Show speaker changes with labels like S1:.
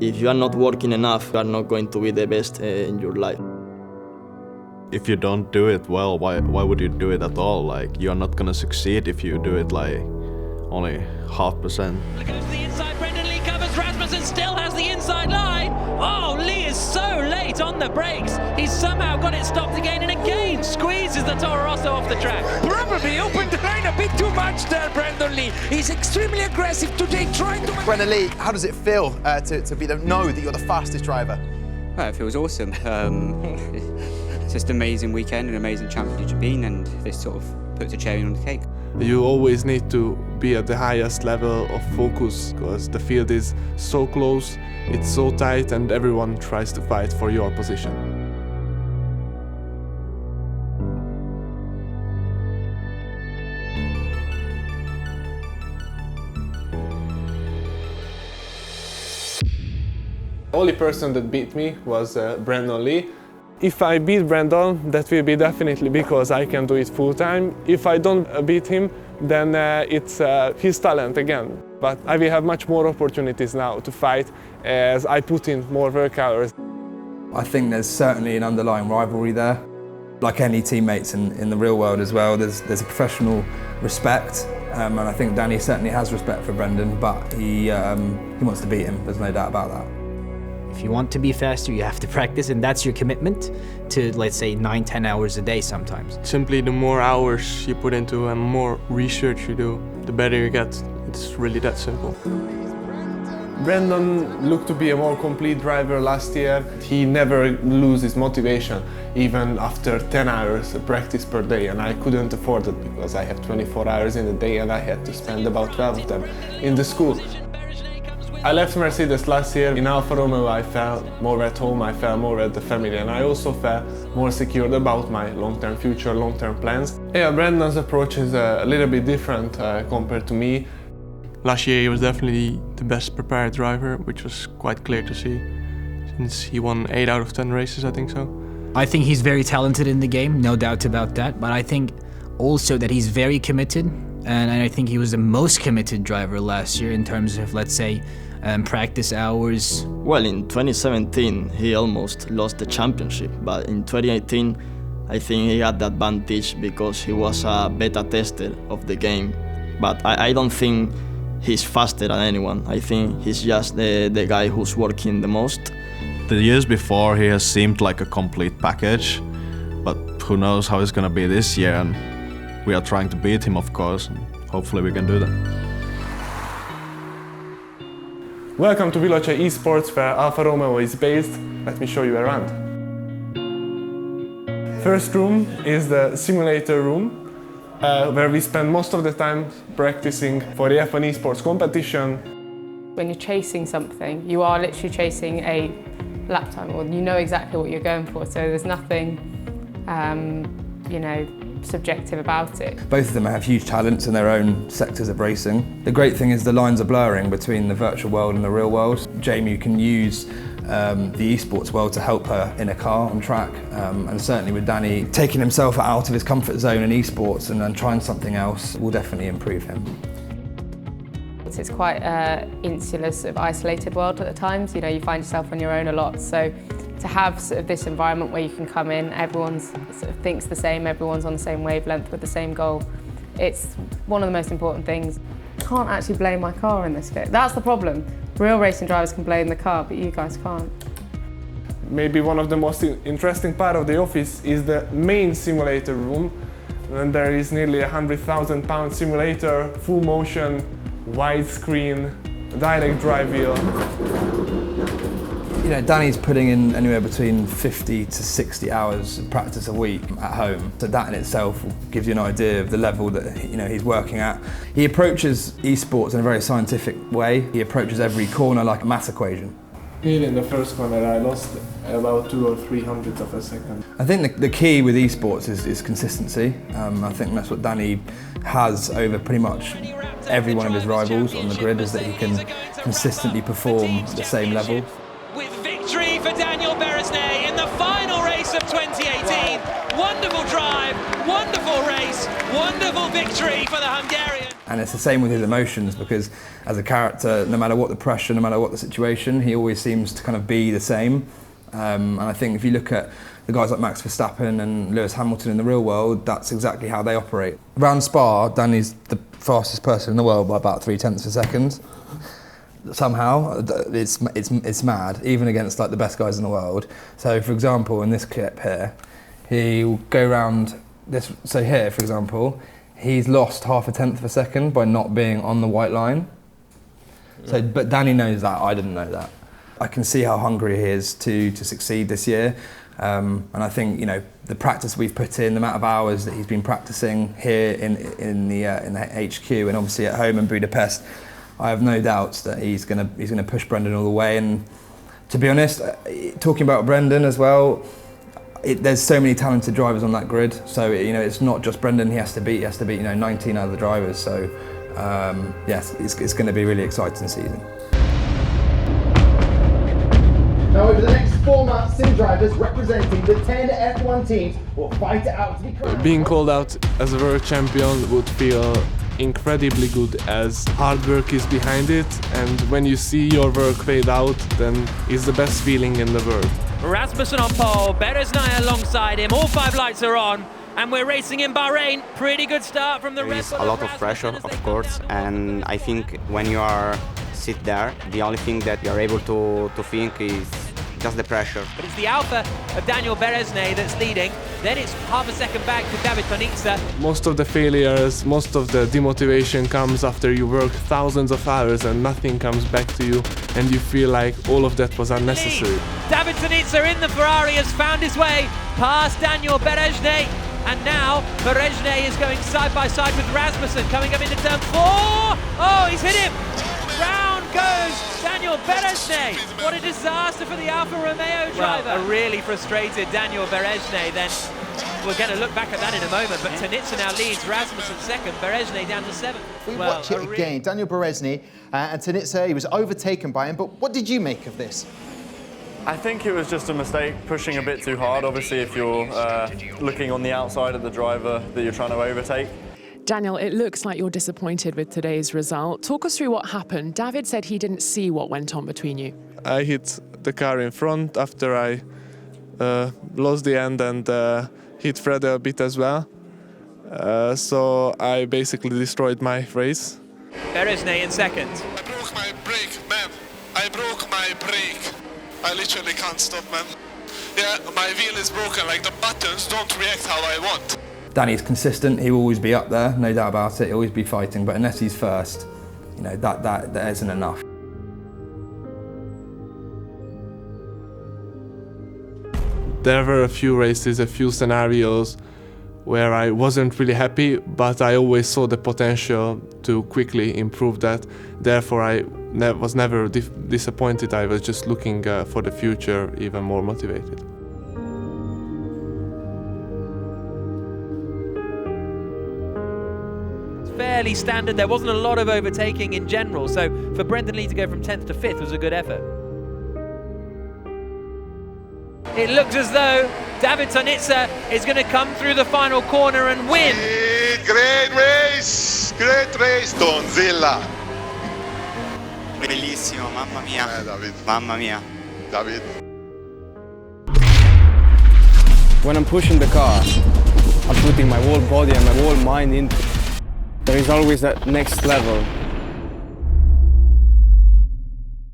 S1: If you are not working enough, you are not going to be the best in your life.
S2: If you don't do it well, why would you do it at all? Like, you're not gonna succeed if you do it like only 0.5%.
S3: Goes to the inside, Brendan Lee covers, Rasmussen still has the inside line. Oh, Lee is so late on the brakes. He's somehow got it stopped again and again squeezes the Toro Rosso off the track.
S4: Probably opened the line a bit too much there, Brendan Lee. He's extremely aggressive today, trying to...
S5: Brendan Lee, how does it feel to know that you're the fastest driver?
S6: Well, it feels awesome. It's just an amazing weekend, an amazing championship to be in, and this sort of puts a cherry on the cake.
S7: You always need to be at the highest level of focus because the field is so close, it's so tight, and everyone tries to fight for your position. The only person that beat me was Brendan Lee. If I beat Brendan, that will be definitely because I can do it full time. If I don't beat him, then it's his talent again. But I will have much more opportunities now to fight as I put in more work hours.
S8: I think there's certainly an underlying rivalry there. Like any teammates in the real world as well, there's a professional respect. And I think Danny certainly has respect for Brendan, but he wants to beat him, there's no doubt about that.
S9: If you want to be faster, you have to practice, and that's your commitment to, let's say, 9-10 hours a day sometimes.
S10: Simply the more hours you put into and more research you do, the better you get. It's really that simple.
S7: Brendan looked to be a more complete driver last year. He never loses motivation, even after 10 hours of practice per day, and I couldn't afford it because I have 24 hours in a day and I had to spend about 12 of them in the school. I left Mercedes last year. In Alfa Romeo I felt more at home, I felt more at the family, and I also felt more secured about my long-term future, long-term plans. Yeah, Brendan's approach is a little bit different compared to me.
S10: Last year he was definitely the best prepared driver, which was quite clear to see, since he won 8 out of 10 races, I think so.
S9: I think he's very talented in the game, no doubt about that, but I think also that he's very committed, and I think he was the most committed driver last year in terms of, let's say, practice hours.
S1: Well, in 2017 he almost lost the championship, but in 2018 I think he had the advantage because he was a beta tester of the game. But I don't think he's faster than anyone. I think he's just the guy who's working the most.
S2: The years before he has seemed like a complete package, but who knows how it's gonna be this year, and we are trying to beat him, of course, and hopefully we can do that.
S7: Welcome to Veloce Esports, where Alfa Romeo is based. Let me show you around. First room is the simulator room, where we spend most of the time practicing for the F1 Esports competition.
S11: When you're chasing something, you are literally chasing a lap time, or you know exactly what you're going for, so there's nothing, subjective about it.
S8: Both of them have huge talents in their own sectors of racing. The great thing is the lines are blurring between the virtual world and the real world. Jamie can use the esports world to help her in a car on track, and certainly with Danny taking himself out of his comfort zone in esports and then trying something else will definitely improve him.
S11: It's quite an insular, sort of isolated world at times. You know, you find yourself on your own a lot, so to have sort of this environment where you can come in, everyone sort of thinks the same, everyone's on the same wavelength with the same goal. It's one of the most important things. I can't actually blame my car in this bit. That's the problem. Real racing drivers can blame the car, but you guys can't.
S7: Maybe one of the most interesting part of the office is the main simulator room. And there is nearly a 100,000-pound simulator, full motion, widescreen, direct drive wheel.
S8: You know, Danny's putting in anywhere between 50 to 60 hours of practice a week at home. So that in itself gives you an idea of the level that he's working at. He approaches esports in a very scientific way. He approaches every corner like a math equation.
S7: Here in the first corner I lost about 2 or 3 hundredths of a second.
S8: I think the key with esports is consistency. I think that's what Danny has over pretty much every one of his rivals on the grid, is that he can consistently perform at the same level.
S3: With victory for Daniel Beresnay in the final race of 2018. Wonderful drive, wonderful race, wonderful victory for the Hungarian.
S8: And it's the same with his emotions, because as a character, no matter what the pressure, no matter what the situation, he always seems to kind of be the same. And I think if you look at the guys like Max Verstappen and Lewis Hamilton in the real world, that's exactly how they operate. Around Spa, Danny's the fastest person in the world by about 0.3 of a second. Somehow, it's mad, even against like the best guys in the world. So for example, in this clip here, he'll go around this, so here for example, he's lost 0.5 of a second by not being on the white line. So, but Danny knows that, I didn't know that. I can see how hungry he is to succeed this year. And I think, you know, the practice we've put in, the amount of hours that he's been practicing here in the HQ and obviously at home in Budapest, I have no doubts that he's gonna push Brendan all the way. And to be honest, talking about Brendan as well, there's so many talented drivers on that grid. So you know, it's not just Brendan he has to beat. He has to beat 19 other drivers. So yes, it's going to be a really exciting season.
S5: Now over the next 4 months, sim drivers representing the 10 F1 teams will fight it out to be crowned.
S10: Being called out as a world champion would feel incredibly good, as hard work is behind it, and when you see your work paid out, then it's the best feeling in the world.
S3: Rasmussen on pole, Beresnaya alongside him, all 5 lights are on, and we're racing in Bahrain. Pretty good start from the Red Bull.
S6: There is a lot of pressure, of course, and I think when you are sit there, the only thing that you are able to think is just the pressure.
S3: But it's the Alpha of Daniel Beresnay that's leading. Then it's 0.5 second back to David Tonitza.
S10: Most of the failures, most of the demotivation comes after you work thousands of hours and nothing comes back to you, and you feel like all of that was unnecessary.
S3: David Tonitza in the Ferrari has found his way past Daniel Beresnay, and now Beresnay is going side by side with Rasmussen coming up into turn 4. Oh, he's hit him! Round goes Daniel Beresnay. What a disaster for the Alfa Romeo driver. Well, a really frustrated Daniel Beresnay then. We're going to look back at that in a moment, but Tonitza now leads, Rasmussen second, Beresnay down to 7th.
S5: We watch it again, Daniel Beresnay and Tonitza, he was overtaken by him, but what did you make of this?
S12: I think it was just a mistake, pushing a bit too hard. Obviously, if you're looking on the outside of the driver that you're trying to overtake.
S13: Daniel, it looks like you're disappointed with today's result. Talk us through what happened. David said he didn't see what went on between you.
S10: I hit the car in front after I lost the end and hit Fred a bit as well. So I basically destroyed my race.
S3: Beresnay in second.
S14: I broke my brake, man. I broke my brake. I literally can't stop, man. Yeah, my wheel is broken, like the buttons don't react how I want.
S8: Danny's consistent, he'll always be up there, no doubt about it, he'll always be fighting, but unless he's first, you know, that isn't enough.
S10: There were a few races, a few scenarios where I wasn't really happy, but I always saw the potential to quickly improve that. Therefore, I was never disappointed, I was just looking for the future, even more motivated.
S3: Fairly standard, there wasn't a lot of overtaking in general, so for Brendan Lee to go from 10th to 5th was a good effort. It looks as though David Tonitza is going to come through the final corner and win.
S14: Great race, Tonzilla.
S6: Bellissimo, mamma mia.
S14: David.
S6: Mamma mia.
S14: David.
S15: When I'm pushing the car, I'm putting my whole body and my whole mind into it. There is always that next level.